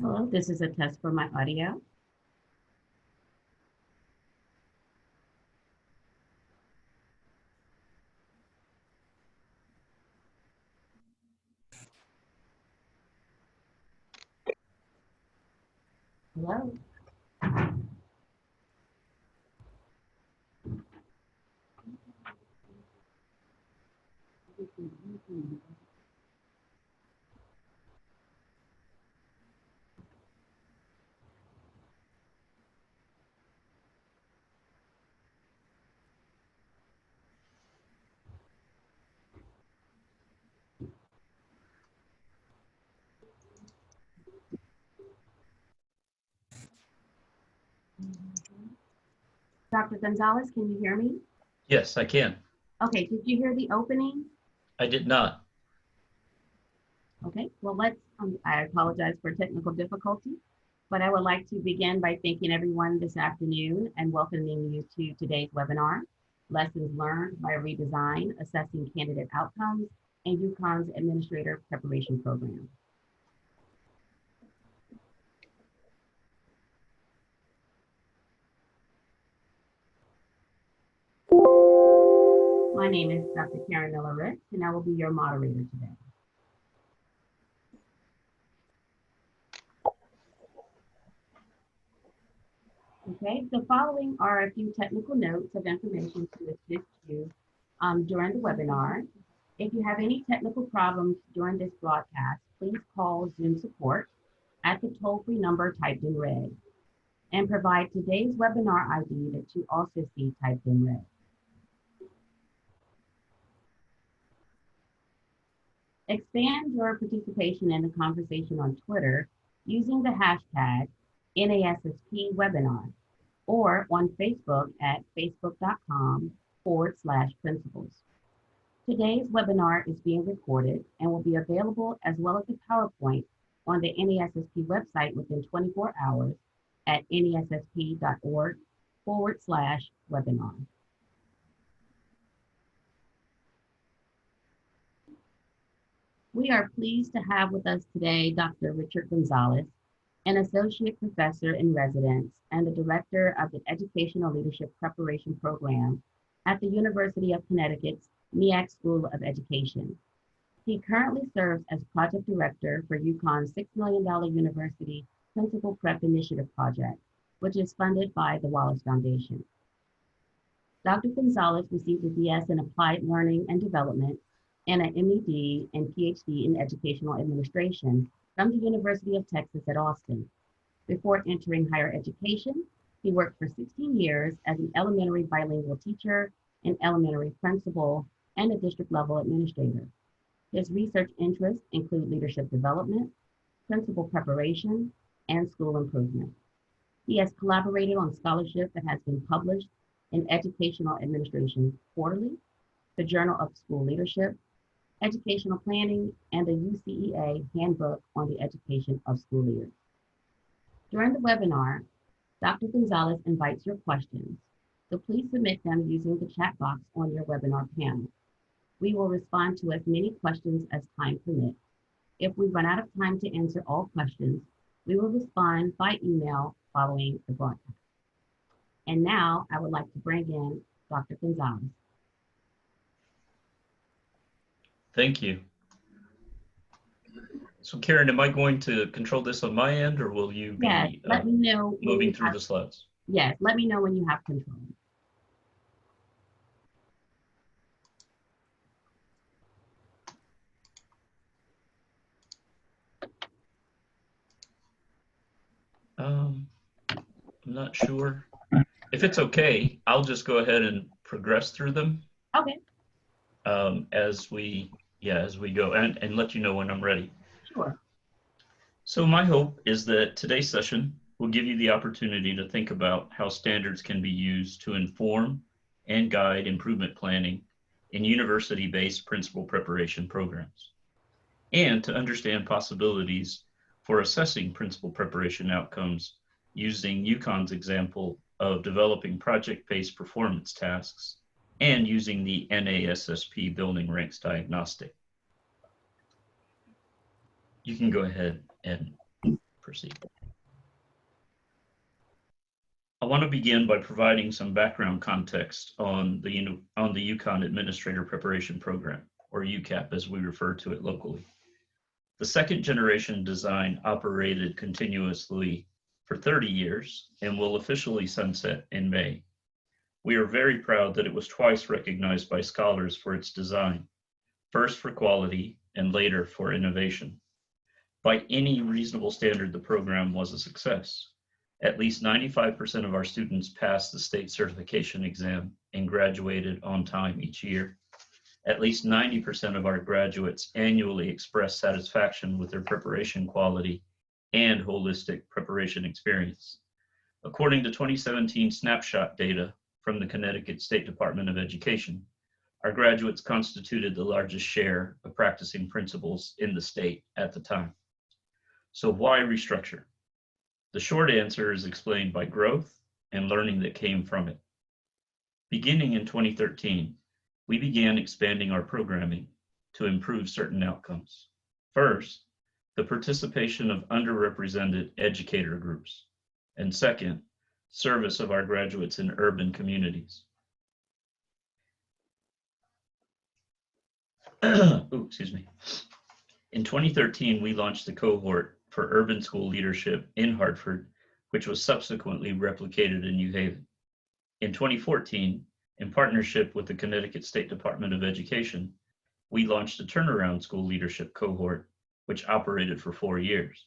Hello, this is a test for my audio. Hello. Dr. Gonzalez, can you hear me? Yes, I can. Okay, did you hear the opening? I did not. Okay, well, I apologize for technical difficulty, but I would like to begin by thanking everyone this afternoon and welcoming you to today's webinar, Lessons Learned by Redesign, Assessing Candidate Outcomes in UConn's Administrator Preparation Program. My name is Dr. Karen Miller-Ritz, and I will be your moderator today. Okay, the following are a few technical notes of information to assist you during the webinar. If you have any technical problems during this broadcast, please call Zoom support at the toll-free number typed in red and provide today's webinar ID that you also see typed in red. Expand your participation in the conversation on Twitter using the hashtag NASSP webinar or on Facebook at facebook.com/principles. Today's webinar is being recorded and will be available as well as a PowerPoint on the NESSP website within 24 hours at nessp.org/webinar. We are pleased to have with us today Dr. Richard Gonzalez, an associate professor in residence and the director of the Educational Leadership Preparation Program at the University of Connecticut's MEAC School of Education. He currently serves as project director for UConn's $6 million University Principal Prep Initiative project, which is funded by the Wallace Foundation. Dr. Gonzalez received a BS in Applied Learning and Development and an MED and PhD in Educational Administration from the University of Texas at Austin. Before entering higher education, he worked for 16 years as an elementary bilingual teacher, an elementary principal, and a district level administrator. His research interests include leadership development, principal preparation, and school improvement. He has collaborated on scholarship that has been published in Educational Administration Quarterly, the Journal of School Leadership, Educational Planning, and the UCEA Handbook on the Education of School Leaders. During the webinar, Dr. Gonzalez invites your questions, so please submit them using the chat box on your webinar panel. We will respond to as many questions as time permits. If we run out of time to answer all questions, we will respond by email following the broadcast. And now I would like to bring in Dr. Gonzalez. Thank you. So Karen, am I going to control this on my end, or will you be Yes, let me know moving through the slides? Yes, let me know when you have control. I'm not sure. If it's okay, I'll just go ahead and progress through them. Okay. As we go, and let you know when I'm ready. Sure. So my hope is that today's session will give you the opportunity to think about how standards can be used to inform and guide improvement planning in university-based principal preparation programs, and to understand possibilities for assessing principal preparation outcomes using UConn's example of developing project-based performance tasks and using the NASSP building ranks diagnostic. You can go ahead and proceed. I want to begin by providing some background context on the UConn Administrator Preparation Program, or UCAP as we refer to it locally. The second generation design operated continuously for 30 years and will officially sunset in May. We are very proud that it was twice recognized by scholars for its design, first for quality and later for innovation. By any reasonable standard, the program was a success. At least 95% of our students passed the state certification exam and graduated on time each year. At least 90% of our graduates annually express satisfaction with their preparation quality and holistic preparation experience. According to 2017 snapshot data from the Connecticut State Department of Education, our graduates constituted the largest share of practicing principals in the state at the time. So why restructure? The short answer is explained by growth and learning that came from it. Beginning in 2013, we began expanding our programming to improve certain outcomes. First, the participation of underrepresented educator groups, and second, service of our graduates in urban communities. Excuse me. In 2013, we launched the cohort for urban school leadership in Hartford, which was subsequently replicated in New Haven. In 2014, in partnership with the Connecticut State Department of Education, we launched a turnaround school leadership cohort, which operated for 4 years.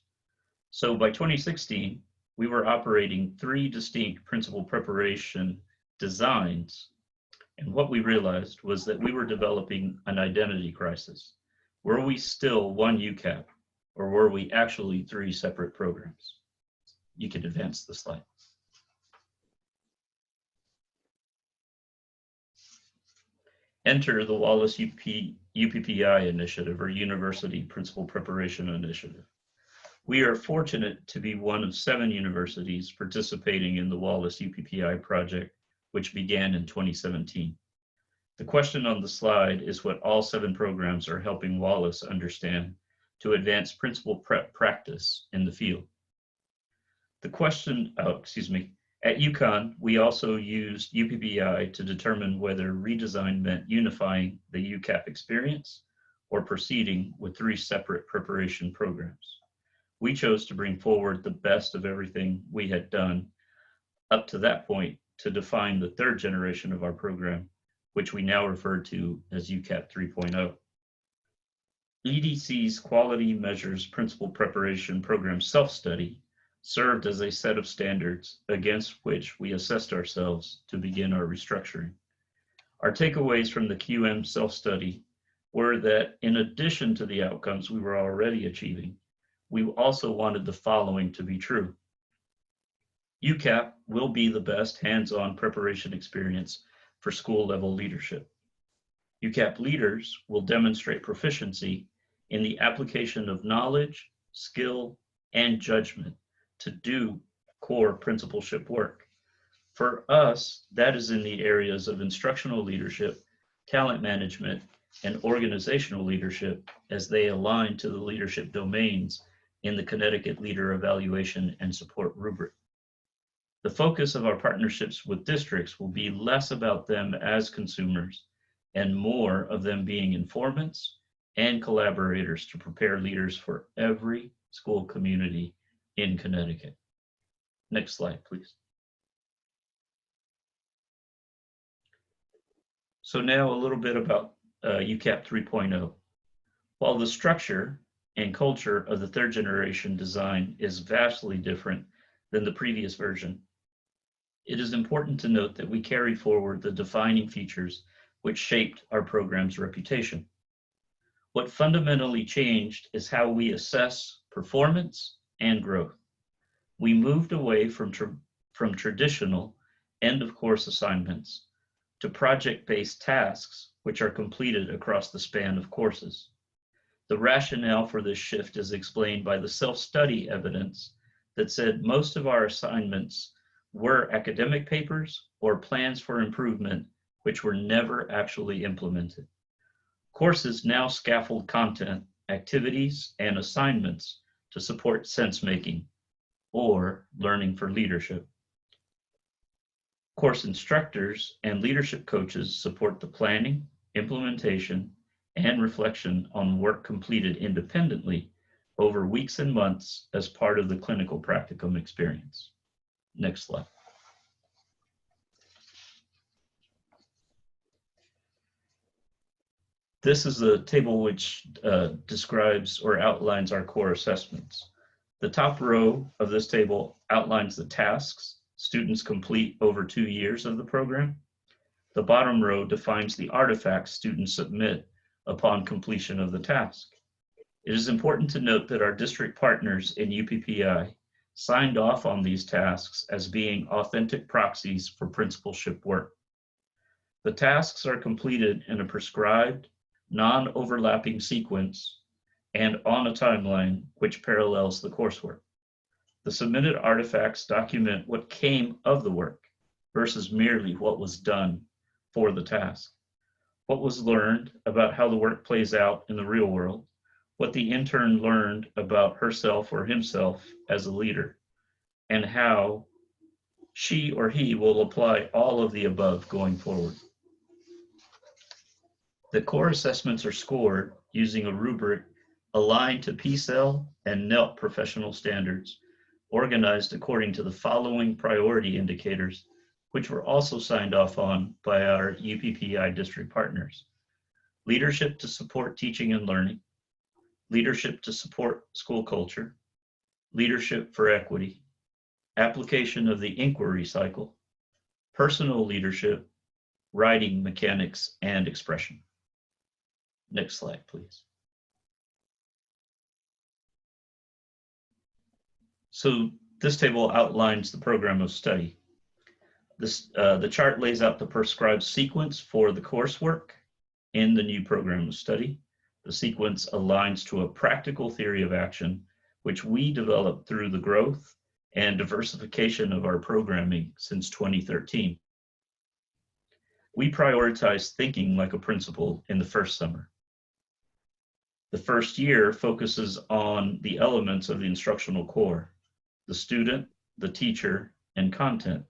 So by 2016, we were operating 3 distinct principal preparation designs. And what we realized was that we were developing an identity crisis. Were we still one UCAP, or were we actually 3 separate programs? You can advance the slide. Enter the Wallace UPPI initiative, or University Principal Preparation Initiative. We are fortunate to be one of 7 universities participating in the Wallace UPPI project, which began in 2017. The question on the slide is what all 7 programs are helping Wallace understand to advance principal prep practice in the field. The question, at UConn, we also used UPPI to determine whether redesign meant unifying the UCAP experience or proceeding with 3 separate preparation programs. We chose to bring forward the best of everything we had done up to that point to define the 3rd generation of our program, which we now refer to as UCAP 3.0. EDC's Quality Measures Principal Preparation Program self-study served as a set of standards against which we assessed ourselves to begin our restructuring. Our takeaways from the QM self-study were that in addition to the outcomes we were already achieving, we also wanted the following to be true. UCAP will be the best hands-on preparation experience for school-level leadership. UCAP leaders will demonstrate proficiency in the application of knowledge, skill, and judgment to do core principalship work. For us, that is in the areas of instructional leadership, talent management, and organizational leadership as they align to the leadership domains in the Connecticut Leader Evaluation and Support rubric. The focus of our partnerships with districts will be less about them as consumers and more of them being informants and collaborators to prepare leaders for every school community in Connecticut. Next slide, please. So now a little bit about UCAP 3.0. While the structure and culture of the 3rd generation design is vastly different than the previous version, it is important to note that we carry forward the defining features which shaped our program's reputation. What fundamentally changed is how we assess performance and growth. We moved away from traditional end-of-course assignments to project-based tasks which are completed across the span of courses. The rationale for this shift is explained by the self-study evidence that said most of our assignments were academic papers or plans for improvement which were never actually implemented. Courses now scaffold content, activities, and assignments to support sense-making or learning for leadership. Course instructors and leadership coaches support the planning, implementation, and reflection on work completed independently over weeks and months as part of the clinical practicum experience. Next slide. This is a table which describes or outlines our core assessments. The top row of this table outlines the tasks students complete over 2 years of the program. The bottom row defines the artifacts students submit upon completion of the task. It is important to note that our district partners in UPPI signed off on these tasks as being authentic proxies for principalship work. The tasks are completed in a prescribed, non-overlapping sequence and on a timeline which parallels the coursework. The submitted artifacts document what came of the work versus merely what was done for the task. What was learned about how the work plays out in the real world, what the intern learned about herself or himself as a leader, and how she or he will apply all of the above going forward. The core assessments are scored using a rubric aligned to PCEL and NELT professional standards, organized according to the following priority indicators, which were also signed off on by our UPPI district partners. Leadership to support teaching and learning, leadership to support school culture, leadership for equity, application of the inquiry cycle, personal leadership, writing mechanics, and expression. Next slide, please. So this table outlines the program of study. The chart lays out the prescribed sequence for the coursework in the new program of study. The sequence aligns to a practical theory of action, which we developed through the growth and diversification of our programming since 2013. We prioritize thinking like a principal in the first summer. The first year focuses on the elements of the instructional core: the student, the teacher, and content.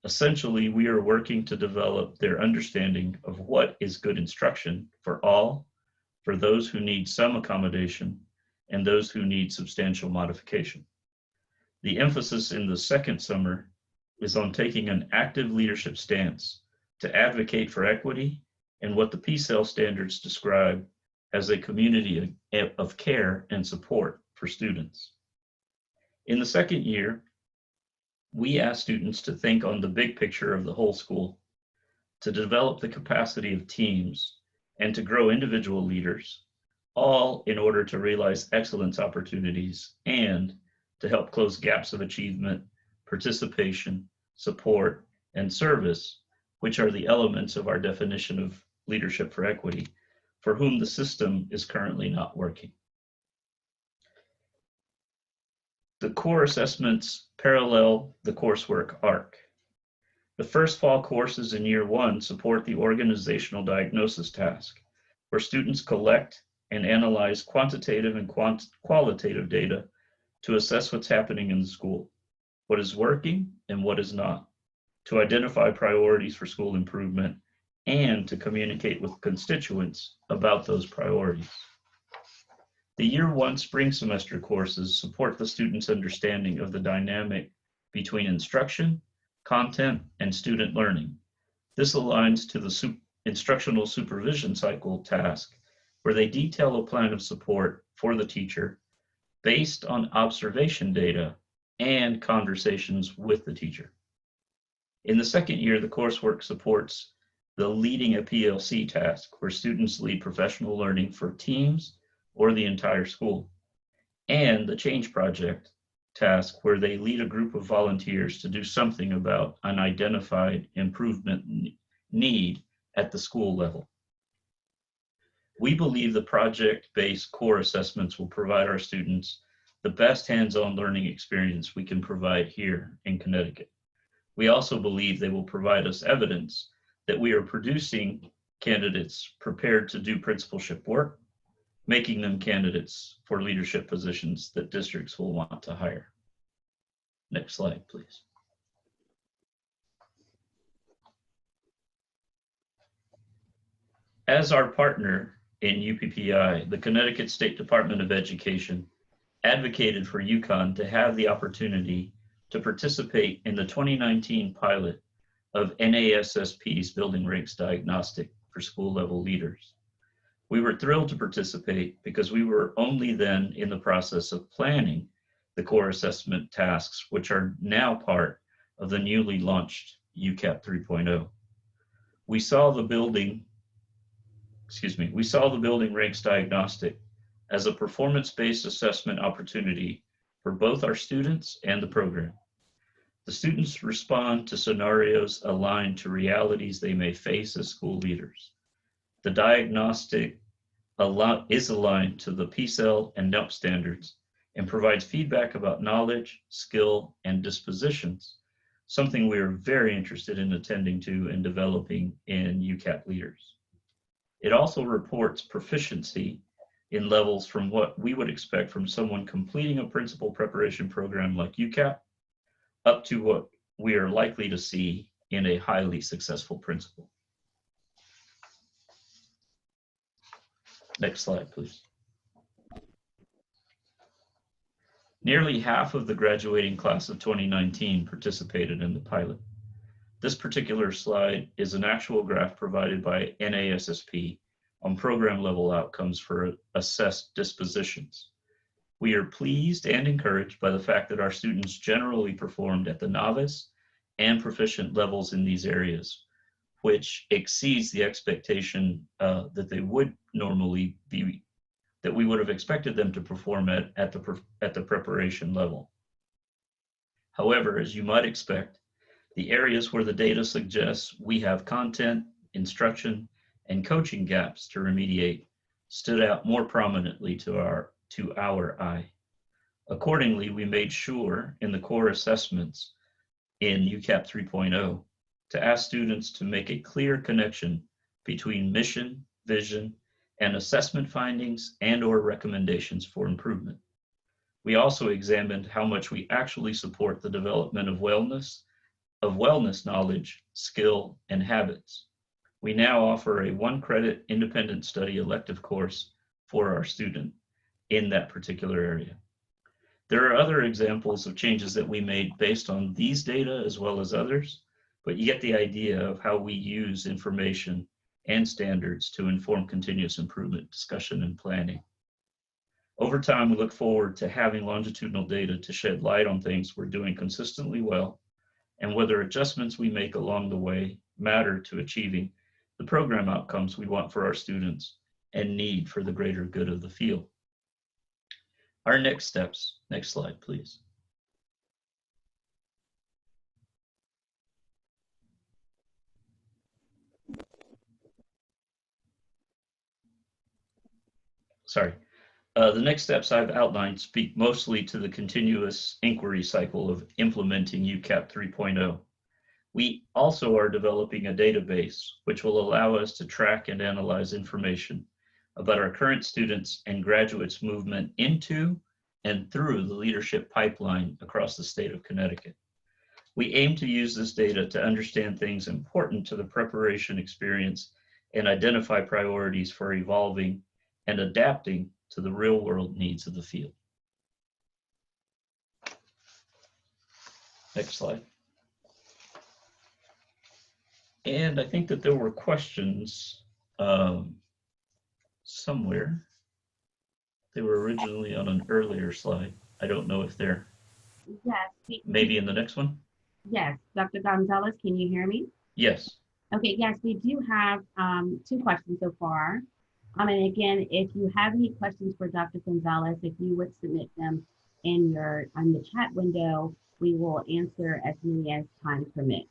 Essentially, we are working to develop their understanding of what is good instruction for all, for those who need some accommodation, and those who need substantial modification. The emphasis in the second summer is on taking an active leadership stance to advocate for equity and what the PCEL standards describe as a community of care and support for students. In the second year, we ask students to think on the big picture of the whole school, to develop the capacity of teams, and to grow individual leaders, all in order to realize excellence opportunities and to help close gaps of achievement, participation, support, and service, which are the elements of our definition of leadership for equity, for whom the system is currently not working. The core assessments parallel the coursework arc. The first fall courses in year one support the organizational diagnosis task, where students collect and analyze quantitative and qualitative data to assess what's happening in the school, what is working and what is not, to identify priorities for school improvement, and to communicate with constituents about those priorities. The year one spring semester courses support the students' understanding of the dynamic between instruction, content, and student learning. This aligns to the instructional supervision cycle task, where they detail a plan of support for the teacher based on observation data and conversations with the teacher. In the second year, the coursework supports the leading a PLC task, where students lead professional learning for teams or the entire school, and the change project task, where they lead a group of volunteers to do something about an identified improvement need at the school level. We believe the project-based core assessments will provide our students the best hands-on learning experience we can provide here in Connecticut. We also believe they will provide us evidence that we are producing candidates prepared to do principalship work, making them candidates for leadership positions that districts will want to hire. Next slide, please. As our partner in UPPI, the Connecticut State Department of Education advocated for UConn to have the opportunity to participate in the 2019 pilot of NASSP's Building Ranks Diagnostic for school-level leaders. We were thrilled to participate because we were only then in the process of planning the core assessment tasks, which are now part of the newly launched UCAP 3.0. We saw the Building Ranks Diagnostic as a performance-based assessment opportunity for both our students and the program. The students respond to scenarios aligned to realities they may face as school leaders. The diagnostic is aligned to the PCEL and NELP standards and provides feedback about knowledge, skill, and dispositions, something we are very interested in attending to and developing in UCAP leaders. It also reports proficiency in levels from what we would expect from someone completing a principal preparation program like UCAP up to what we are likely to see in a highly successful principal. Next slide, please. Nearly half of the graduating class of 2019 participated in the pilot. This particular slide is an actual graph provided by NASSP on program level outcomes for assessed dispositions. We are pleased and encouraged by the fact that our students generally performed at the novice and proficient levels in these areas, which exceeds the expectation that they would normally be, that we would have expected them to perform at the preparation level. However, as you might expect, the areas where the data suggests we have content, instruction, and coaching gaps to remediate stood out more prominently to our eye. Accordingly, we made sure in the core assessments in UCAP 3.0 to ask students to make a clear connection between mission, vision, and assessment findings and/or recommendations for improvement. We also examined how much we actually support the development of wellness knowledge, skill, and habits. We now offer a 1-credit independent study elective course for our student in that particular area. There are other examples of changes that we made based on these data as well as others, but you get the idea of how we use information and standards to inform continuous improvement discussion and planning. Over time, we look forward to having longitudinal data to shed light on things we're doing consistently well and whether adjustments we make along the way matter to achieving the program outcomes we want for our students and need for the greater good of the field. Our next steps, next slide, please. Sorry. The next steps I've outlined speak mostly to the continuous inquiry cycle of implementing UCAP 3.0. We also are developing a database which will allow us to track and analyze information about our current students and graduates' movement into and through the leadership pipeline across the state of Connecticut. We aim to use this data to understand things important to the preparation experience and identify priorities for evolving and adapting to the real-world needs of the field. Next slide. And I think that there were questions somewhere. They were originally on an earlier slide. I don't know if they're maybe in the next one. Yes, Dr. Gonzalez, can you hear me? Yes. Okay, yes, we do have 2 questions so far. And again, if you have any questions for Dr. Gonzalez, if you would submit them in the chat window, we will answer as many as time permits.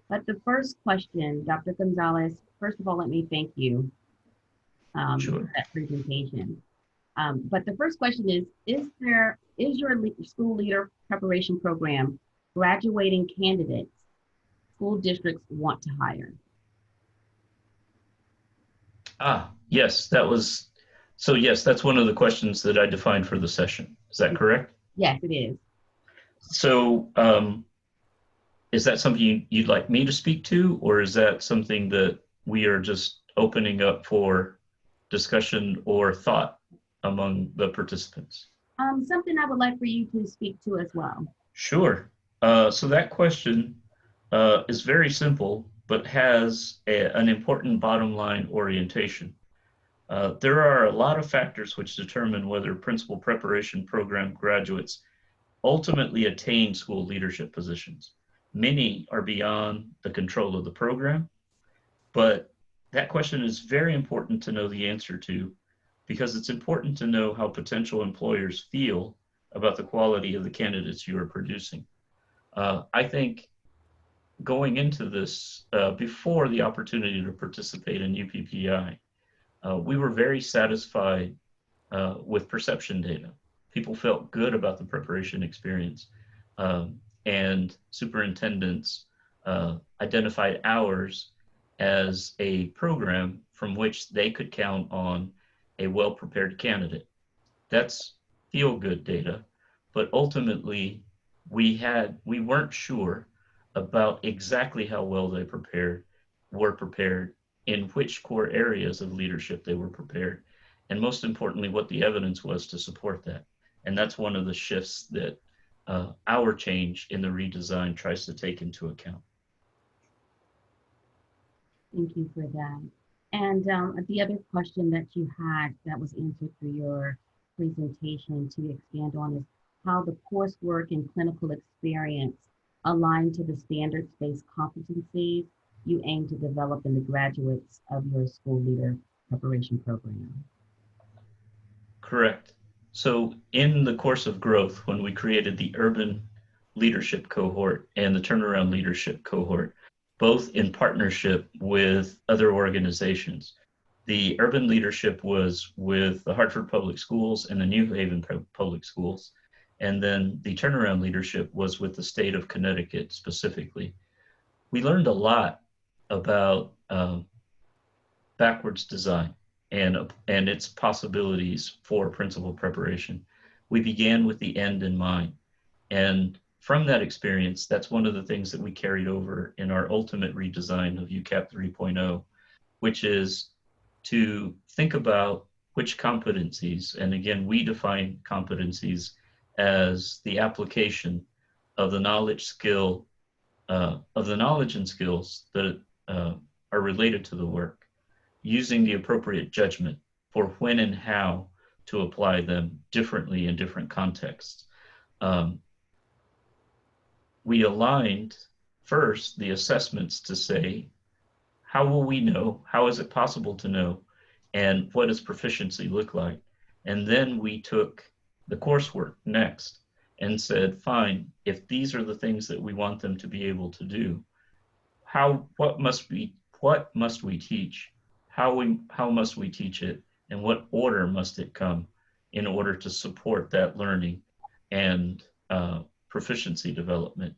But the first question, Dr. Gonzalez, first of all, let me thank you Sure. for that presentation. But the first question is your school leader preparation program graduating candidates school districts want to hire? Yes, yes, that's one of the questions that I defined for the session. Is that correct? Yes, it is. So is that something you'd like me to speak to, or is that something that we are just opening up for discussion or thought among the participants? Something I would like for you to speak to as well. Sure. So that question is very simple, but has an important bottom line orientation. There are a lot of factors which determine whether principal preparation program graduates ultimately attain school leadership positions. Many are beyond the control of the program, but that question is very important to know the answer to, because it's important to know how potential employers feel about the quality of the candidates you are producing. I think going into this, before the opportunity to participate in UPPI, we were very satisfied with perception data. People felt good about the preparation experience, and superintendents identified ours as a program from which they could count on a well-prepared candidate. That's feel-good data, but ultimately we weren't sure about exactly how well they were prepared, in which core areas of leadership they were prepared, and most importantly, what the evidence was to support that. And that's one of the shifts that our change in the redesign tries to take into account. Thank you for that. And the other question that you had that was answered through your presentation to expand on is how the coursework and clinical experience align to the standards-based competencies you aim to develop in the graduates of your school leader preparation program. Correct. So in the course of growth, when we created the urban leadership cohort and the turnaround leadership cohort, both in partnership with other organizations. The urban leadership was with the Hartford Public Schools and the New Haven Public Schools. And then the turnaround leadership was with the state of Connecticut specifically. We learned a lot about backwards design and its possibilities for principal preparation. We began with the end in mind. And from that experience, that's one of the things that we carried over in our ultimate redesign of UCAP 3.0, which is to think about which competencies, and again, we define competencies as the application of the knowledge and skills that are related to the work, using the appropriate judgment for when and how to apply them differently in different contexts. We aligned first the assessments to say, how will we know? How is it possible to know? And what does proficiency look like? And then we took the coursework next and said, fine, if these are the things that we want them to be able to do, what must we teach? How must we teach it? And what order must it come in order to support that learning and proficiency development?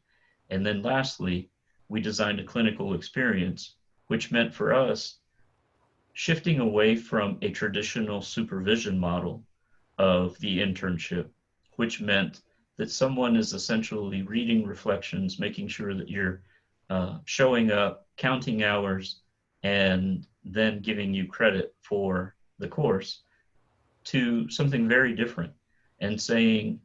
And then lastly, we designed a clinical experience, which meant for us shifting away from a traditional supervision model of the internship, which meant that someone is essentially reading reflections, making sure that you're showing up, counting hours, and then giving you credit for the course, to something very different and saying,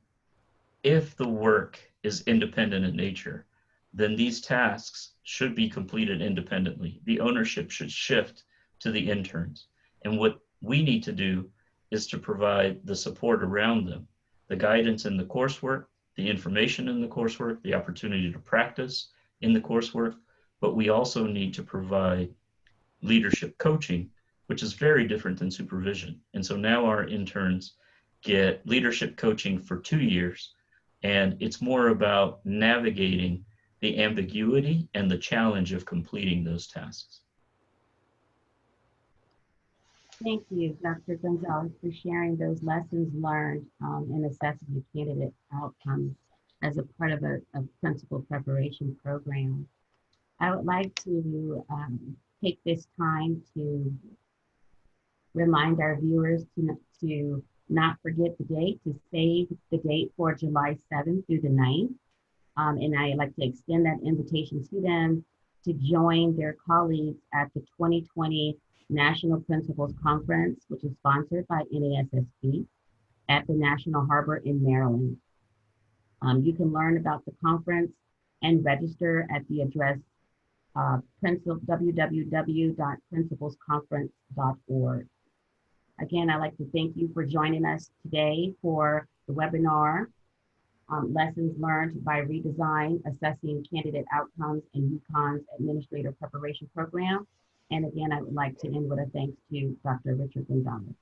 if the work is independent in nature, then these tasks should be completed independently. The ownership should shift to the interns. And what we need to do is to provide the support around them, the guidance in the coursework, the information in the coursework, the opportunity to practice in the coursework, but we also need to provide leadership coaching, which is very different than supervision. And so now our interns get leadership coaching for 2 years, and it's more about navigating the ambiguity and the challenge of completing those tasks. Thank you, Dr. Gonzalez, for sharing those lessons learned in assessing the candidate outcomes as a part of a principal preparation program. I would like to take this time to remind our viewers to not forget the date, to save the date for July 7th through the 9th. And I'd like to extend that invitation to them to join their colleagues at the 2020 National Principals Conference, which is sponsored by NASSP at the National Harbor in Maryland. You can learn about the conference and register at the address www.principalsconference.org. Again, I'd like to thank you for joining us today for the webinar, Lessons Learned by Redesign, Assessing Candidate Outcomes in UConn's Administrator Preparation Program. And again, I would like to end with a thanks to Dr. Richard Gonzalez.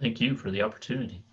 Thank you for the opportunity.